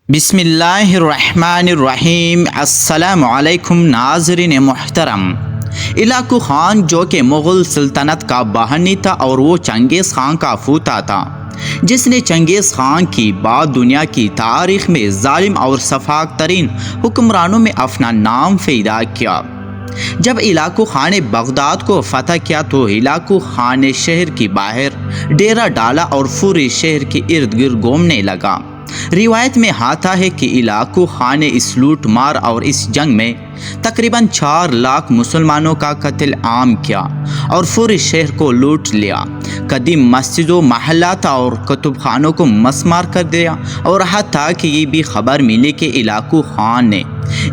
بسم اللہ الرحمن الرحیم۔ السلام علیکم ناظرین محترم۔ علاقو خان جو کہ مغل سلطنت کا بانی تھا اور وہ چنگیز خان کا پوتا تھا، جس نے چنگیز خان کی بعد دنیا کی تاریخ میں ظالم اور سفاک ترین حکمرانوں میں اپنا نام پیدا کیا۔ جب علاقو خان نے بغداد کو فتح کیا تو علاقو خان نے شہر کی باہر ڈیرا ڈالا اور پورے شہر کے ارد گرد گھومنے لگا۔ روایت میں آتا ہے کہ علاقو خان نے اس لوٹ مار اور اس جنگ میں تقریباً 4 لاکھ مسلمانوں کا قتل عام کیا اور پورے شہر کو لوٹ لیا۔ قدیم مسجدوں، محلات اور کتب خانوں کو مسمار کر دیا، اور حتیٰ کہ یہ بھی خبر ملی کہ علاقو خان نے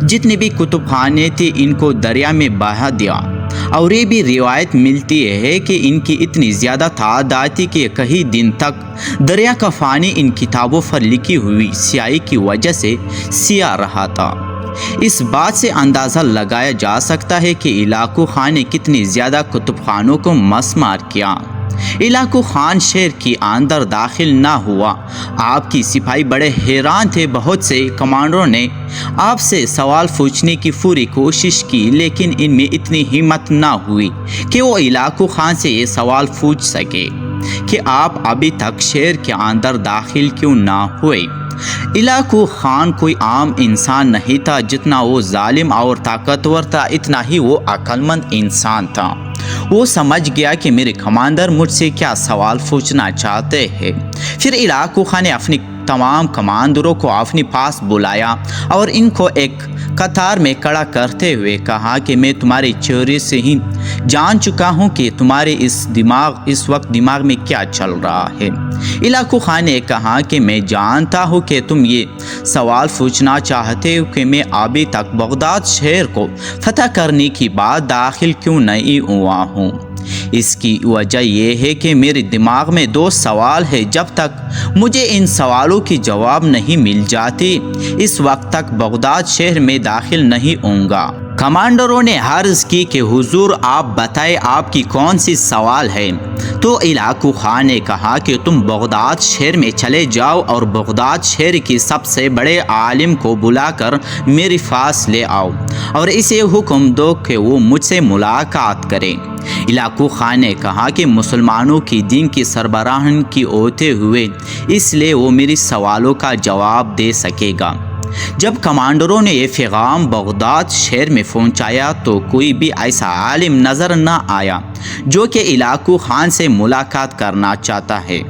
جتنے بھی کتب خانے تھے ان کو دریا میں بہا دیا، اور یہ بھی روایت ملتی ہے کہ ان کی اتنی زیادہ تعداد تھی کہ کئی دن تک دریا کا پانی ان کتابوں پر لکھی ہوئی سیاہی کی وجہ سے سیاہ رہا تھا۔ اس بات سے اندازہ لگایا جا سکتا ہے کہ علاقو خان نے کتنی زیادہ کتب خانوں کو مسمار کیا۔ علاقو خان شہر کی اندر داخل نہ ہوا۔ آپ کی سپاہی بڑے حیران تھے۔ بہت سے کمانڈروں نے آپ سے سوال پوچھنے کی پوری کوشش کی، لیکن ان میں اتنی ہمت نہ ہوئی کہ وہ علاقو خان سے یہ سوال پوچھ سکے کہ آپ ابھی تک شہر کے اندر داخل کیوں نہ ہوئے۔ علاقو خان کوئی عام انسان نہیں تھا۔ جتنا وہ ظالم اور طاقتور تھا، اتنا ہی وہ عقل مند انسان تھا۔ وہ سمجھ گیا کہ میرے کمانڈر مجھ سے کیا سوال پوچھنا چاہتے ہیں۔ پھر علاقو خان نے اپنی تمام کمانڈروں کو اپنے پاس بلایا اور ان کو ایک قطار میں کھڑا کرتے ہوئے کہا کہ میں تمہارے چہرے سے ہی جان چکا ہوں کہ تمہارے اس وقت دماغ میں کیا چل رہا ہے۔ علاقو خان نے کہا کہ میں جانتا ہوں کہ تم یہ سوال پوچھنا چاہتے ہو کہ میں ابھی تک بغداد شہر کو فتح کرنے کی بعد داخل کیوں نہیں ہوا ہوں۔ اس کی وجہ یہ ہے کہ میرے دماغ میں 2 سوال ہے۔ جب تک مجھے ان سوالوں کی جواب نہیں مل جاتی، اس وقت تک بغداد شہر میں داخل نہیں ہوں گا۔ کمانڈروں نے عرض کی کہ حضور آپ بتائیں آپ کی کون سی سوال ہے؟ تو علاقو خان نے کہا کہ تم بغداد شہر میں چلے جاؤ اور بغداد شہر کی سب سے بڑے عالم کو بلا کر میرے پاس لے آؤ اور اسے حکم دو کہ وہ مجھ سے ملاقات کرے۔ علاقو خان نے کہا کہ مسلمانوں کی دین کی سربراہی کی ہوتے ہوئے اس لیے وہ میری سوالوں کا جواب دے سکے گا۔ جب کمانڈروں نے یہ پیغام بغداد شہر میں پہنچایا تو کوئی بھی ایسا عالم نظر نہ آیا جو کہ علاقو خان سے ملاقات کرنا چاہتا ہے،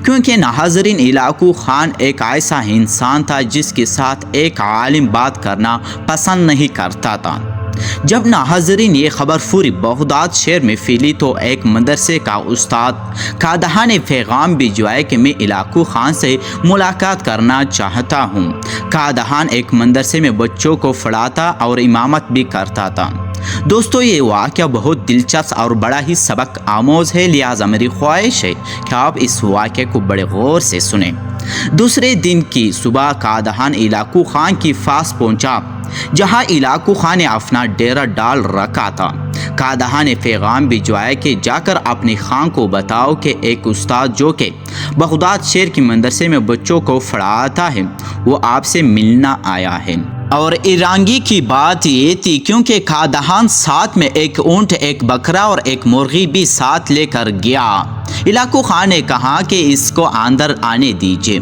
کیونکہ ناظرین علاقو خان ایک ایسا انسان تھا جس کے ساتھ ایک عالم بات کرنا پسند نہیں کرتا تھا۔ جب ناظرین یہ خبر پوری بغداد شہر میں پھیلی تو ایک مدرسے کا استاد قادحان نے پیغام بھجوایا کہ میں علاقو خان سے ملاقات کرنا چاہتا ہوں۔ قادحان ایک مدرسے میں بچوں کو پڑھاتا اور امامت بھی کرتا تھا۔ دوستو، یہ واقعہ بہت دلچسپ اور بڑا ہی سبق آموز ہے، لہٰذا میری خواہش ہے کہ آپ اس واقعے کو بڑے غور سے سنیں۔ دوسرے دن کی صبح قادحان علاقو خان کی پاس پہنچا جہاں علاقو خان نے اپنا ڈیرا ڈال رکھا تھا۔ قادحان نے پیغام بھجوایا کہ جا کر اپنے خان کو بتاؤ کہ ایک استاد جو کہ بغداد شہر کی مدرسے میں بچوں کو پڑھاتا ہے وہ آپ سے ملنا آیا ہے۔ اور ایرانگی کی بات یہ تھی کیونکہ قادحان ساتھ میں ایک اونٹ، ایک بکرا اور ایک مرغی بھی ساتھ لے کر گیا۔ علاقو خان نے کہا کہ اس کو اندر آنے دیجیے۔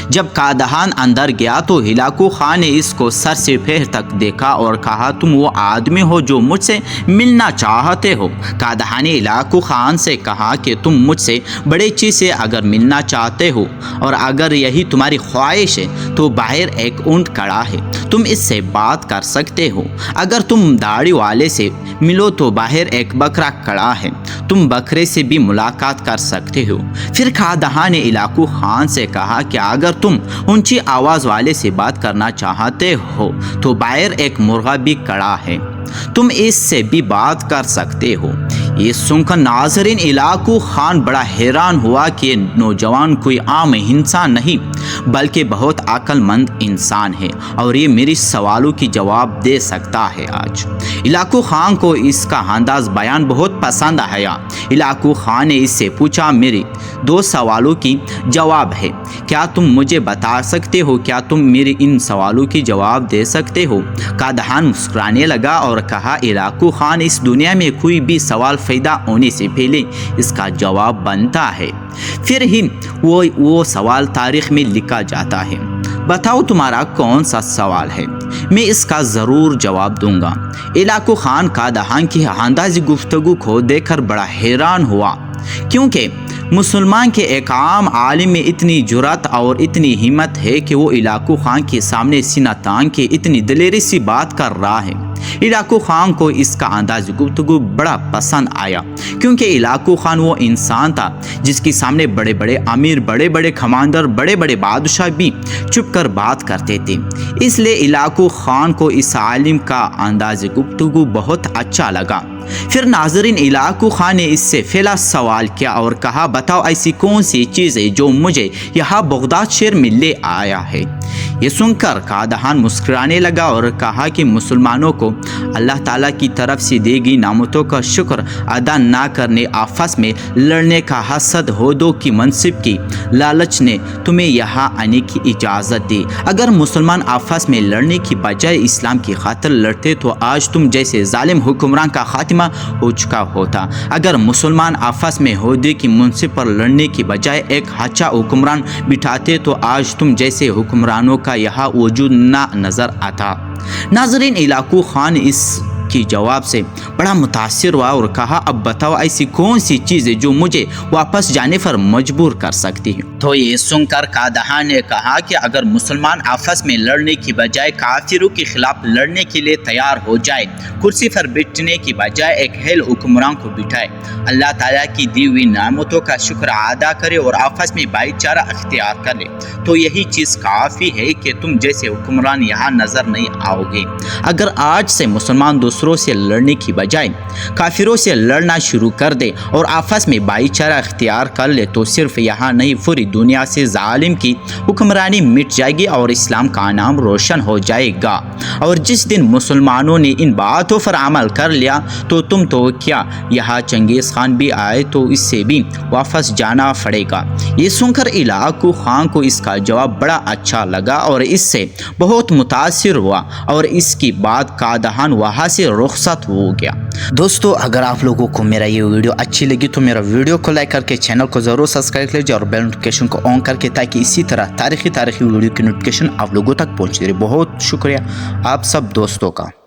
جب قادحان اندر گیا تو علاقو خان نے اس کو سر سے پیر تک دیکھا اور کہا تم وہ آدمی ہو جو مجھ سے ملنا چاہتے ہو؟ قادحان نے علاقو خان سے کہا کہ تم مجھ سے بڑے چیز سے اگر ملنا چاہتے ہو اور اگر یہی تمہاری خواہش ہے تو باہر ایک اونٹ کھڑا ہے، تم اس سے بات کر سکتے ہو۔ اگر تم داڑھی والے سے ملو تو باہر ایک بکرا کھڑا ہے، تم بکرے سے بھی ملاقات کر سکتے ہو۔ پھر قادحان نے علاقو خان سے کہا کہ اگر تم اونچی آواز والے سے بات کرنا چاہتے ہو تو باہر ایک مرغا بھی کھڑا ہے، تم اس سے بھی بات کر سکتے ہو۔ یہ سن کر ناظرین علاقو خان بڑا حیران ہوا کہ نوجوان کوئی عام انسان نہیں بلکہ بہت عقل مند انسان ہے اور یہ میری سوالوں کی جواب دے سکتا ہے۔ آج علاقو خان کو اس کا انداز بیان بہت پسند آیا۔ علاقو خان نے اس سے پوچھا، میری 2 سوالوں کی جواب ہے، کیا تم مجھے بتا سکتے ہو؟ کیا تم میرے ان سوالوں کی جواب دے سکتے ہو؟ قادحان مسکرانے لگا اور کہا، علاقو خان، اس دنیا میں کوئی بھی سوال پیدا ہونے سے پہلے اس کا جواب بنتا ہے، پھر ہی وہ سوال تاریخ میں لکھا جاتا ہے۔ بتاؤ تمہارا کون سا سوال ہے، میں اس کا ضرور جواب دوں گا۔ علاقو خان قادحان کی انداز گفتگو کو دیکھ کر بڑا حیران ہوا، کیونکہ مسلمان کے ایک عام عالم میں اتنی جرأت اور اتنی ہمت ہے کہ وہ علاقو خان کے سامنے سینہ تان کے اتنی دلیری سے بات کر رہا ہے۔ علاقو خان کو اس کا انداز گفتگو بڑا پسند آیا، کیونکہ علاقو خان وہ انسان تھا جس کے سامنے بڑے بڑے امیر، بڑے بڑے کمانڈر، بڑے بڑے بادشاہ بھی چھپ کر بات کرتے تھے۔ اس لیے علاقو خان کو اس عالم کا انداز گفتگو بہت اچھا لگا۔ پھر ناظرین علاقو خان نے اس سے پہلا سوال کیا اور کہا، بتاؤ ایسی کون سی چیز ہے جو مجھے یہاں بغداد شہر میں لے آیا ہے؟ یہ سن کر قادحان مسکرانے لگا اور کہا کہ مسلمانوں کو اللہ تعالیٰ کی طرف سے دی گئی نعمتوں کا شکر ادا نہ کرنے، آپس میں لڑنے کا حسد، عہدوں کی منصب کی لالچ نے تمہیں یہاں آنے کی اجازت دی۔ اگر مسلمان آپس میں لڑنے کی بجائے اسلام کی خاطر لڑتے تو آج تم جیسے ظالم حکمران کا خاتمہ ہو چکا ہوتا۔ اگر مسلمان آپس میں عہدے کی منصب پر لڑنے کی بجائے ایک اچھا حکمران بٹھاتے تو آج تم جیسے حکمرانوں کا یہاں وجود نہ نظر آتا۔ ناظرین علاقو خان اس کی جواب سے بڑا متاثر ہوا اور کہا، اب بتاؤ ایسی کون سی چیز ہے جو مجھے واپس جانے پر مجبور کر سکتی ہے؟ تو یہ سن کر قادحان نے کہا کہ اگر مسلمان آپس میں لڑنے کی بجائے کافروں کے خلاف لڑنے کے لیے تیار ہو جائے، کرسی پر بیٹھنے کی بجائے ایک ہیل حکمران کو بٹھائے، اللہ تعالیٰ کی دی ہوئی نعمتوں کا شکر ادا کرے اور آپس میں بھائی چارہ اختیار کرے، تو یہی چیز کافی ہے کہ تم جیسے حکمران یہاں نظر نہیں آؤ گے۔ اگر آج سے مسلمان دوسروں سے لڑنے کی بجائے کافروں سے لڑنا شروع کر دے اور آپس میں بھائی چارہ اختیار کر لے تو صرف یہاں نہیں پوری دنیا سے ظالم کی حکمرانی مٹ جائے گی اور اسلام کا نام روشن ہو جائے گا۔ اور جس دن مسلمانوں نے ان باتوں پر عمل کر لیا تو تم تو کیا یہاں چنگیز خان بھی آئے تو اس سے بھی واپس جانا پڑے گا۔ یہ سن کر علاقو خان کو اس کا جواب بڑا اچھا لگا اور اس سے بہت متاثر ہوا اور اس کی بات قادحان وہاں سے رخصت ہو گیا۔ دوستو، اگر آپ لوگوں کو میرا یہ ویڈیو اچھی لگی تو میرا ویڈیو کو لائک کر کے چینل کو ضرور سبسکرائب کر لیجیے اور بیل نوٹیفکیشن کو آن کر کے، تاکہ اسی طرح تاریخی ویڈیو کی نوٹیفکیشن آپ لوگوں تک پہنچتی رہے۔ بہت شکریہ آپ سب دوستوں کا۔